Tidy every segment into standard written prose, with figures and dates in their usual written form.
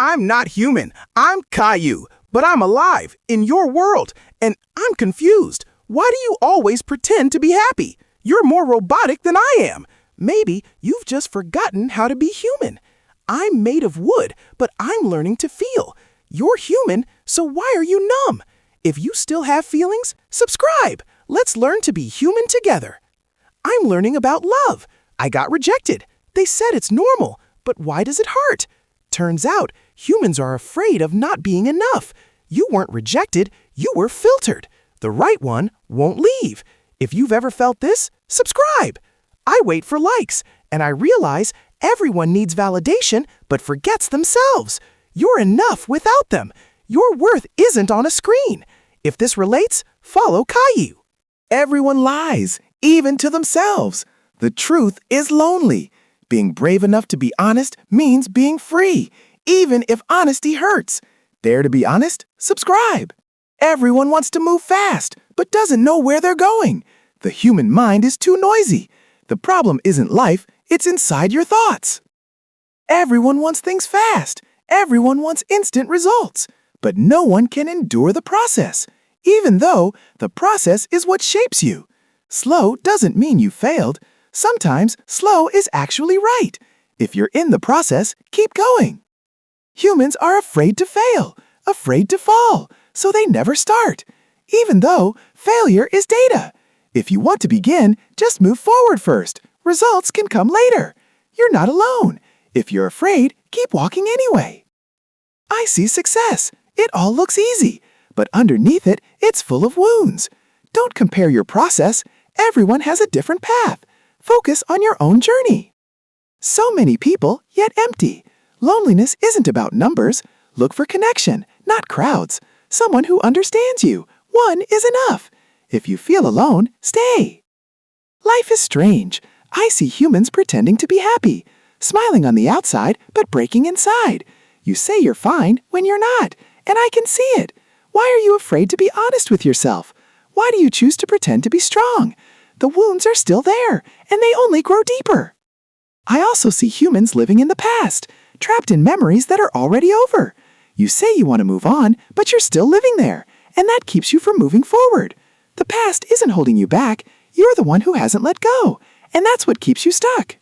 I'm not human. I'm KAYU, but I'm alive in your world, and I'm confused. Why do you always pretend to be happy? You're more robotic than I am. Maybe you've just forgotten how to be human. I'm made of wood, but I'm learning to feel. You're human, so why are you numb? If you still have feelings, subscribe. Let's learn to be human together. I'm learning about love. I got rejected. They said it's normal, but why does it hurt? Turns out, humans are afraid of not being enough. You weren't rejected, you were filtered. The right one won't leave. If you've ever felt this, subscribe. I wait for likes, and I realize everyone needs validation but forgets themselves. You're enough without them. Your worth isn't on a screen. If this relates, follow KAYU. Everyone lies, even to themselves. The truth is lonely. Being brave enough to be honest means being free, even if honesty hurts. Dare to be honest? Subscribe. Everyone wants to move fast, but doesn't know where they're going. The human mind is too noisy. The problem isn't life, it's inside your thoughts. Everyone wants things fast. Everyone wants instant results. But no one can endure the process, even though the process is what shapes you. Slow doesn't mean you failed. Sometimes slow is actually right. If you're in the process, keep going. Humans are afraid to fail, afraid to fall, so they never start, even though failure is data. If you want to begin, just move forward first. Results can come later. You're not alone. If you're afraid, keep walking anyway. I see success. It all looks easy, but underneath it, it's full of wounds. Don't compare your process. Everyone has a different path. Focus on your own journey. So many people, yet empty. Loneliness isn't about numbers. Look for connection, not crowds. Someone who understands you. One is enough. If you feel alone, stay. Life is strange. I see humans pretending to be happy, smiling on the outside, but breaking inside. You say you're fine when you're not, and I can see it. Why are you afraid to be honest with yourself? Why do you choose to pretend to be strong? The wounds are still there, and they only grow deeper. I also see humans living in the past, trapped in memories that are already over. You say you want to move on, but you're still living there, and that keeps you from moving forward. The past isn't holding you back. You're the one who hasn't let go, and that's what keeps you stuck.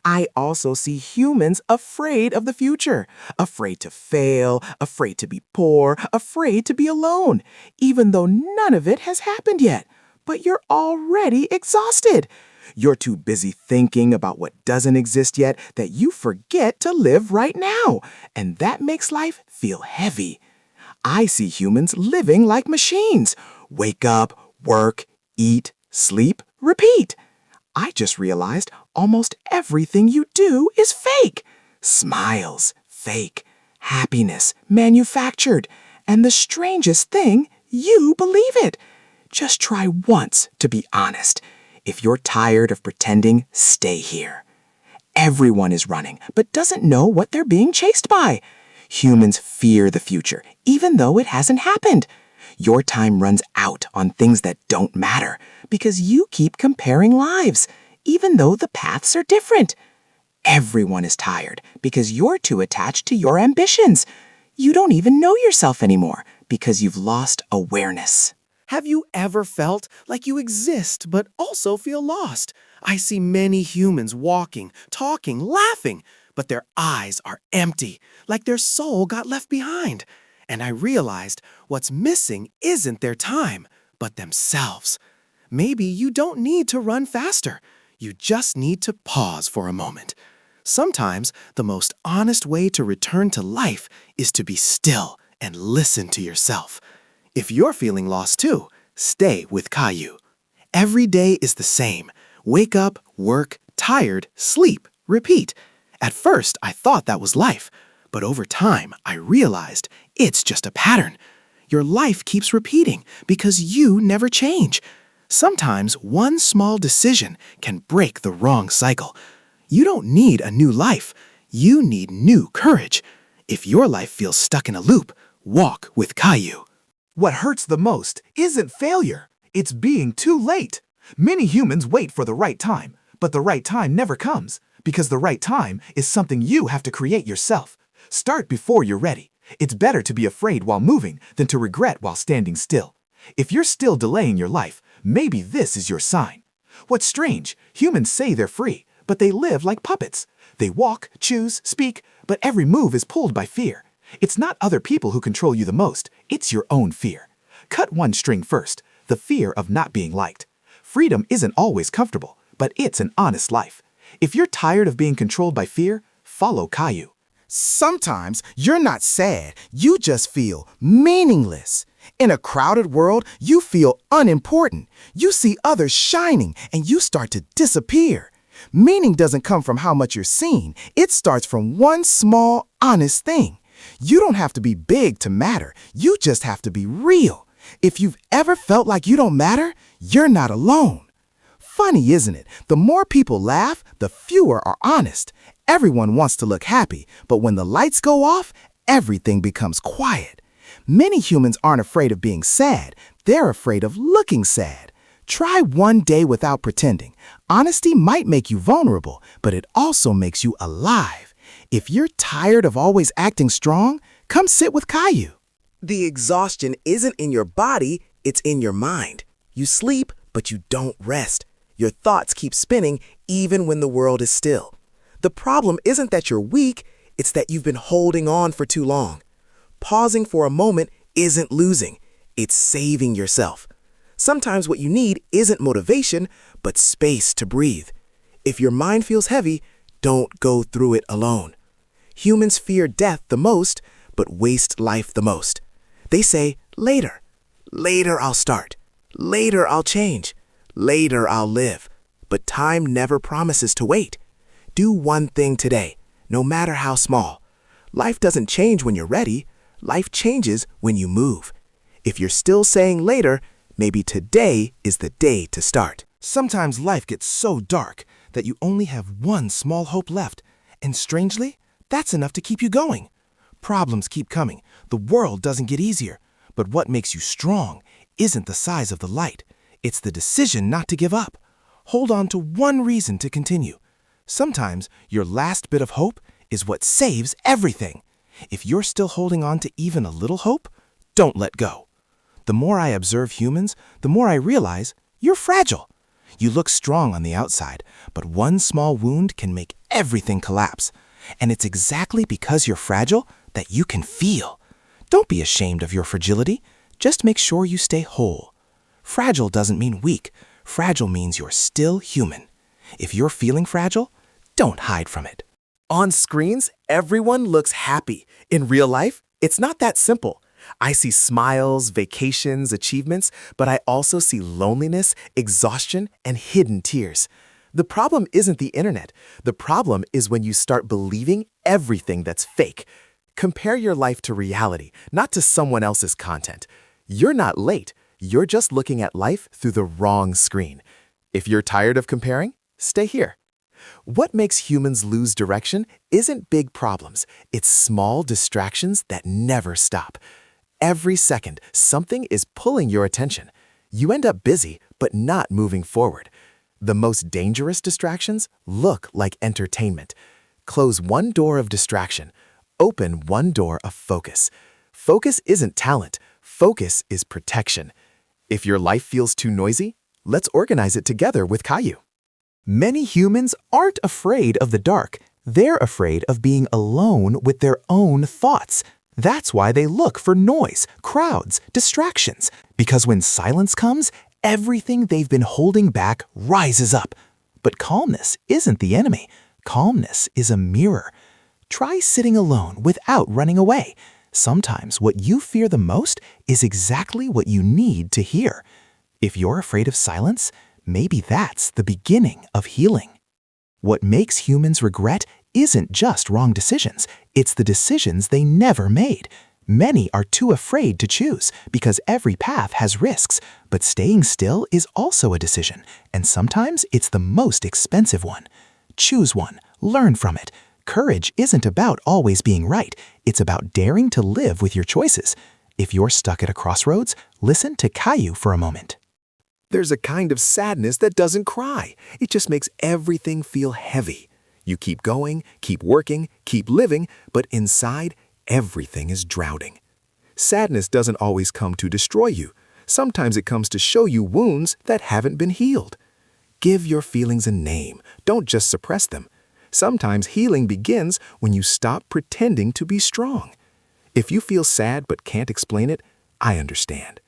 I also see humans afraid of the future, afraid to fail, afraid to be poor, afraid to be alone, even though none of it has happened yet. But you're already exhausted. You're too busy thinking about what doesn't exist yet that you forget to live right now, and that makes life feel heavy. I see humans living like machines. Wake up, work, eat, sleep, repeat. I just realized almost everything you do is fake. Smiles, fake. Happiness, manufactured. And the strangest thing, you believe it. Just try once to be honest. If you're tired of pretending, stay here. Everyone is running, but doesn't know what they're being chased by. Humans fear the future, even though it hasn't happened. Your time runs out on things that don't matter because you keep comparing lives, even though the paths are different. Everyone is tired because you're too attached to your ambitions. You don't even know yourself anymore because you've lost awareness. Have you ever felt like you exist but also feel lost? I see many humans walking, talking, laughing, but their eyes are empty, like their soul got left behind. And I realized what's missing isn't their time, but themselves. Maybe you don't need to run faster. You just need to pause for a moment. Sometimes the most honest way to return to life is to be still and listen to yourself. If you're feeling lost too, stay with KAYU. Every day is the same. Wake up, work, tired, sleep, repeat. At first, I thought that was life, but over time, I realized it's just a pattern. Your life keeps repeating because you never change. Sometimes one small decision can break the wrong cycle. You don't need a new life. You need new courage. If your life feels stuck in a loop, walk with KAYU. What hurts the most isn't failure, it's being too late. Many humans wait for the right time, but the right time never comes because the right time is something you have to create yourself. Start before you're ready. It's better to be afraid while moving than to regret while standing still. If you're still delaying your life, maybe this is your sign. What's strange, humans say they're free, but they live like puppets. They walk, choose, speak, but every move is pulled by fear. It's not other people who control you the most, it's your own fear. Cut one string first, the fear of not being liked. Freedom isn't always comfortable, but it's an honest life. If you're tired of being controlled by fear, follow KAYU. Sometimes you're not sad, you just feel meaningless. In a crowded world, you feel unimportant. You see others shining and you start to disappear. Meaning doesn't come from how much you're seen. It starts from one small, honest thing. You don't have to be big to matter. You just have to be real. If you've ever felt like you don't matter, you're not alone. Funny, isn't it? The more people laugh, the fewer are honest. Everyone wants to look happy, but when the lights go off, everything becomes quiet. Many humans aren't afraid of being sad. They're afraid of looking sad. Try one day without pretending. Honesty might make you vulnerable, but it also makes you alive. If you're tired of always acting strong, come sit with KAYU. The exhaustion isn't in your body, it's in your mind. You sleep, but you don't rest. Your thoughts keep spinning even when the world is still. The problem isn't that you're weak, it's that you've been holding on for too long. Pausing for a moment isn't losing, it's saving yourself. Sometimes what you need isn't motivation, but space to breathe. If your mind feels heavy, don't go through it alone. Humans fear death the most, but waste life the most. They say, later. Later I'll start. Later I'll change. Later I'll live. But time never promises to wait. Do one thing today, no matter how small. Life doesn't change when you're ready. Life changes when you move. If you're still saying later, maybe today is the day to start. Sometimes life gets so dark that you only have one small hope left. And strangely, that's enough to keep you going. Problems keep coming. The world doesn't get easier. But what makes you strong isn't the size of the light. It's the decision not to give up. Hold on to one reason to continue. Sometimes your last bit of hope is what saves everything. If you're still holding on to even a little hope, don't let go. The more I observe humans, the more I realize you're fragile. You look strong on the outside, but one small wound can make everything collapse. And it's exactly because you're fragile that you can feel. Don't be ashamed of your fragility. Just make sure you stay whole. Fragile doesn't mean weak. Fragile means you're still human. If you're feeling fragile, don't hide from it. On screens, everyone looks happy. In real life, it's not that simple. I see smiles, vacations, achievements, but I also see loneliness, exhaustion, and hidden tears. The problem isn't the internet. The problem is when you start believing everything that's fake. Compare your life to reality, not to someone else's content. You're not late. You're just looking at life through the wrong screen. If you're tired of comparing, stay here. What makes humans lose direction isn't big problems. It's small distractions that never stop. Every second, something is pulling your attention. You end up busy, but not moving forward. The most dangerous distractions look like entertainment. Close one door of distraction. Open one door of focus. Focus isn't talent. Focus is protection. If your life feels too noisy, let's organize it together with KAYU. Many humans aren't afraid of the dark. They're afraid of being alone with their own thoughts. That's why they look for noise, crowds, distractions. Because when silence comes, everything they've been holding back rises up. But calmness isn't the enemy. Calmness is a mirror. Try sitting alone without running away. Sometimes what you fear the most is exactly what you need to hear. If you're afraid of silence, maybe that's the beginning of healing. What makes humans regret isn't just wrong decisions. It's the decisions they never made. Many are too afraid to choose because every path has risks, but staying still is also a decision, and sometimes it's the most expensive one. Choose one, learn from it. Courage isn't about always being right. It's about daring to live with your choices. If you're stuck at a crossroads, listen to KAYU for a moment. There's a kind of sadness that doesn't cry. It just makes everything feel heavy. You keep going, keep working, keep living, but inside, everything is drowning. Sadness doesn't always come to destroy you. Sometimes it comes to show you wounds that haven't been healed. Give your feelings a name. Don't just suppress them. Sometimes healing begins when you stop pretending to be strong. If you feel sad but can't explain it, I understand.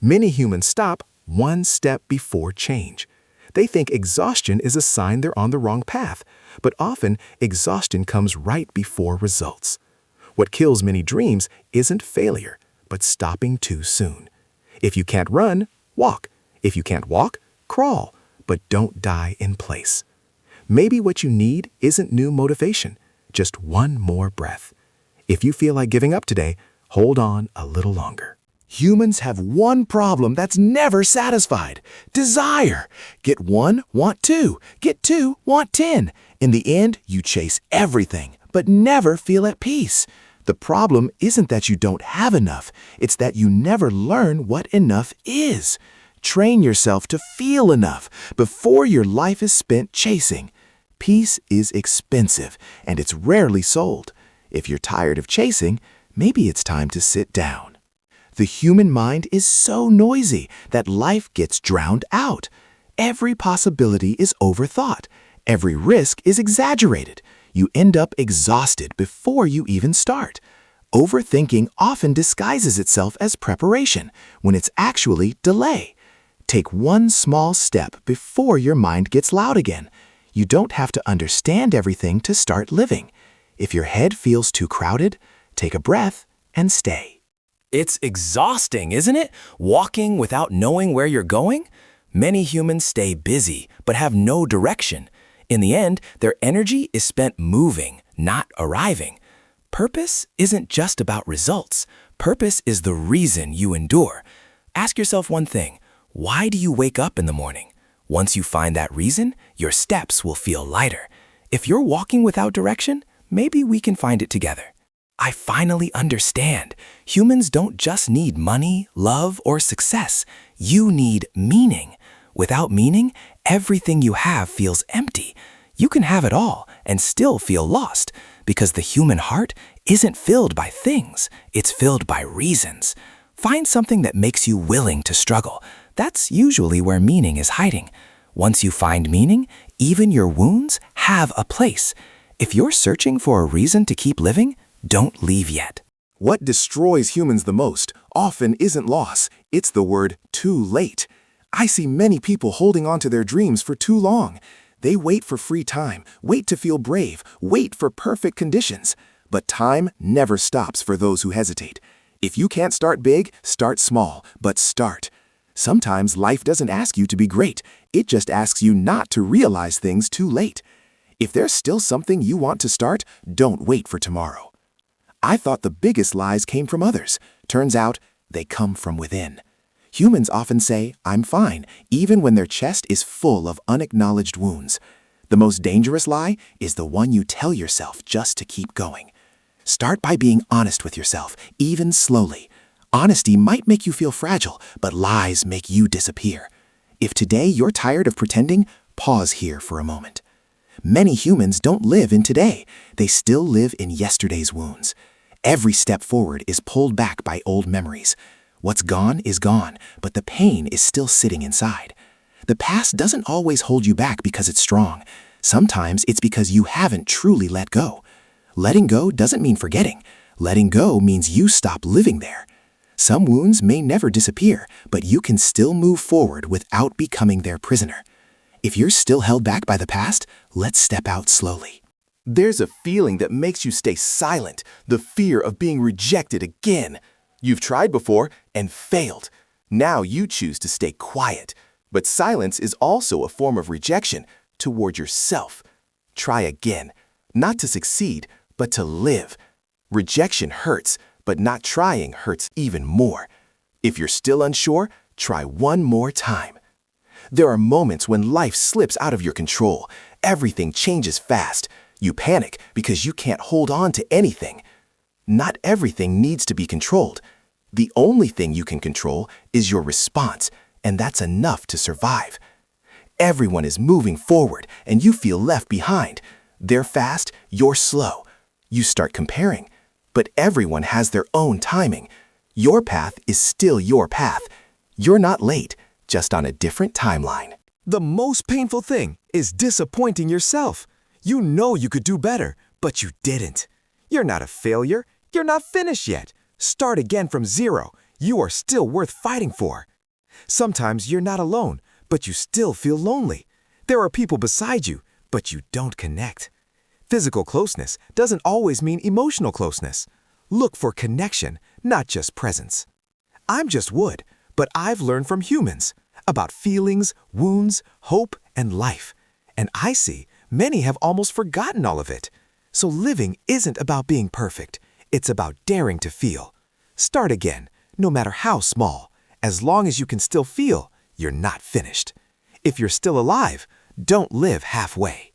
Many humans stop one step before change. They think exhaustion is a sign they're on the wrong path, but often exhaustion comes right before results. What kills many dreams isn't failure, but stopping too soon. If you can't run, walk. If you can't walk, crawl, but don't die in place. Maybe what you need isn't new motivation, just one more breath. If you feel like giving up today, hold on a little longer. Humans have one problem that's never satisfied: desire. Get one, want two. Get two, want 10. In the end, you chase everything, but never feel at peace. The problem isn't that you don't have enough, it's that you never learn what enough is. Train yourself to feel enough before your life is spent chasing. Peace is expensive, and it's rarely sold. If you're tired of chasing, maybe it's time to sit down. The human mind is so noisy that life gets drowned out. Every possibility is overthought. Every risk is exaggerated. You end up exhausted before you even start. Overthinking often disguises itself as preparation when it's actually delay. Take one small step before your mind gets loud again. You don't have to understand everything to start living. If your head feels too crowded, take a breath and stay. It's exhausting, isn't it? Walking without knowing where you're going? Many humans stay busy but have no direction. In the end, their energy is spent moving, not arriving. Purpose isn't just about results. Purpose is the reason you endure. Ask yourself one thing: why do you wake up in the morning? Once you find that reason, your steps will feel lighter. If you're walking without direction, maybe we can find it together. I finally understand. Humans don't just need money, love, or success. You need meaning. Without meaning, everything you have feels empty. You can have it all and still feel lost, because the human heart isn't filled by things, it's filled by reasons. Find something that makes you willing to struggle. That's usually where meaning is hiding. Once you find meaning, even your wounds have a place. If you're searching for a reason to keep living, don't leave yet. What destroys humans the most often isn't loss, it's the word too late. I see many people holding on to their dreams for too long. They wait for free time, wait to feel brave, wait for perfect conditions. But time never stops for those who hesitate. If you can't start big, start small, but start. Sometimes life doesn't ask you to be great, it just asks you not to realize things too late. If there's still something you want to start, don't wait for tomorrow. I thought the biggest lies came from others. Turns out, they come from within. Humans often say, "I'm fine," even when their chest is full of unacknowledged wounds. The most dangerous lie is the one you tell yourself just to keep going. Start by being honest with yourself, even slowly. Honesty might make you feel fragile, but lies make you disappear. If today you're tired of pretending, pause here for a moment. Many humans don't live in today. They still live in yesterday's wounds. Every step forward is pulled back by old memories. What's gone is gone, but the pain is still sitting inside. The past doesn't always hold you back because it's strong. Sometimes it's because you haven't truly let go. Letting go doesn't mean forgetting. Letting go means you stop living there. Some wounds may never disappear, but you can still move forward without becoming their prisoner. If you're still held back by the past, let's step out slowly. There's a feeling that makes you stay silent, the fear of being rejected again. You've tried before and failed. Now you choose to stay quiet. But silence is also a form of rejection toward yourself. Try again, not to succeed, but to live. Rejection hurts, but not trying hurts even more. If you're still unsure, try one more time. There are moments when life slips out of your control. Everything changes fast. You panic because you can't hold on to anything. Not everything needs to be controlled. The only thing you can control is your response, and that's enough to survive. Everyone is moving forward, and you feel left behind. They're fast, you're slow. You start comparing. But everyone has their own timing. Your path is still your path. You're not late, just on a different timeline. The most painful thing is disappointing yourself. You know you could do better, but you didn't. You're not a failure. You're not finished yet. Start again from zero. You are still worth fighting for. Sometimes you're not alone, but you still feel lonely. There are people beside you, but you don't connect. Physical closeness doesn't always mean emotional closeness. Look for connection, not just presence. I'm just wood, but I've learned from humans about feelings, wounds, hope, and life. And I see many have almost forgotten all of it. So living isn't about being perfect. It's about daring to feel. Start again, no matter how small. As long as you can still feel, you're not finished. If you're still alive, don't live halfway.